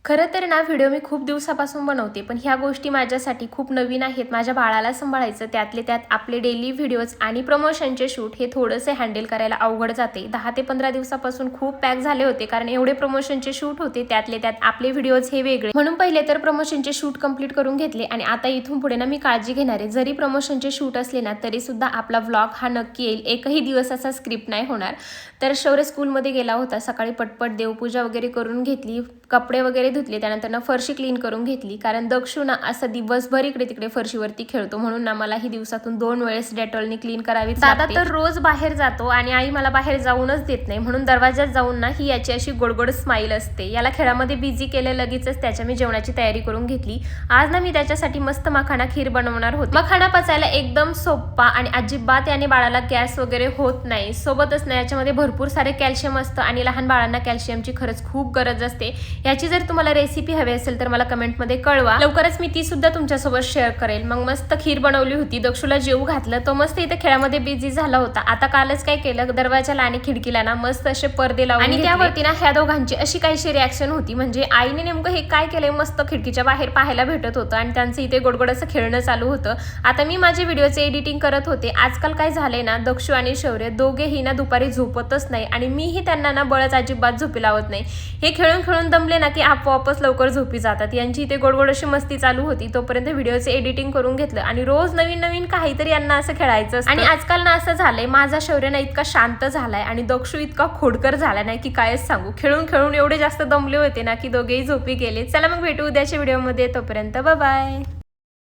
खरं तर ना व्हिडिओ मी खूप दिवसापासून बनवते, पण ह्या गोष्टी माझ्यासाठी खूप नवीन आहेत. माझ्या बाळाला सांभाळायचं, त्यातले त्यात आपले डेली व्हिडिओज आणि प्रमोशनचे शूट हे थोडेसे हँडल करायला अवघड जाते. 10 ते 15 दिवसापासून खूप पॅक झाले होते, कारण एवढे प्रमोशनचे शूट होते, त्यातले त्यात आपले व्हिडिओज हे वेगळे. म्हणून पहिले तर प्रमोशनचे शूट कंप्लीट करून घेतले आणि आता इथून पुढे ना मी काळजी घेणार आहे. जरी प्रमोशनचे शूट असले ना तरी सुद्धा आपला व्लॉग हा नक्की येईल. एकही दिवस असा स्क्रिप्ट नाही होणार. तर शौर्य स्कूलमध्ये गेला होता, सकाळी पटपट देवपूजा वगैरे करून घेतली, कपडे वगैरे धुतले, त्यानंतर ना फरशी क्लीन करून घेतली. कारण दक्षू ना असं दिवसभर इकडे तिकडे फरशीवरती खेळतो, म्हणून ना मला ही दिवसातून 2 वेळेस डेटॉलनी क्लीन करावी. दादा तर रोज बाहेर जातो आणि आई मला बाहेर जाऊनच देत नाही, म्हणून दरवाजात जाऊन ना ही याची अशी गोडगोड स्माईल असते. याला खेळामध्ये बिझी केलं, लगेचच त्याच्या मी जेवणाची तयारी करून घेतली. आज ना मी त्याच्यासाठी मस्त मखाना खीर बनवणार होते. मखाना पचायला एकदम सोपा आणि अजिबात याने बाळाला गॅस वगैरे होत नाही. सोबतच ना याच्यामध्ये भरपूर सारे कॅल्शियम असतं आणि लहान बाळांना कॅल्शियमची खरंच खूप गरज असते. याची जर तुम्हाला रेसिपी हवी असेल तर मला कमेंटमध्ये कळवा, लवकरच मी ती सुद्धा तुमच्यासोबत शेअर करेल. मग मस्त खीर बनवली होती, दक्षूला जेवू घातलं, तो मस्त इथे खेळामध्ये बिझी झाला होता. आता कालच काय केलं, दरवाजाला आणि खिडकीला ना मस्त असे पडदे लावून आणि त्यावरती ना ह्या दोघांची अशी काहीशी रिॲक्शन होती, म्हणजे आईने नेमकं हे काय केलंय, मस्त खिडकीच्या बाहेर पाहायला भेटत होतं आणि त्यांचं इथे गोडगोड असं खेळणं चालू होतं. आता मी माझे व्हिडिओचे एडिटिंग करत होते. आजकाल काय झालंय ना, दक्षू आणि शौर्य दोघेही ना दुपारी झोपतच नाही आणि मीही त्यांना ना बळच अजिबात झोपी लावत नाही. हे खेळून खेळून दमले ना की आपोआपच लवकर झोपी जातात. यांची इथे गोडगोड अशी मस्ती चालू होती. तोपर्यंत व्हिडिओचे एडिटिंग करून घेतलं आणि रोज नवीन नवीन काहीतरी यांना असं खेळायचं असतं. आणि आजकाल ना असं झालंय, माझा शौर्य ना इतका शांत झालाय आणि दक्षू इतका खोडकर झाला नाही की कायच सांगू. खेळून खेळून एवढे जास्त दमले होते ना की दोघेही झोपी गेले. चला मग भेटू उद्याच्या व्हिडिओमध्ये, तोपर्यंत बाय बाय.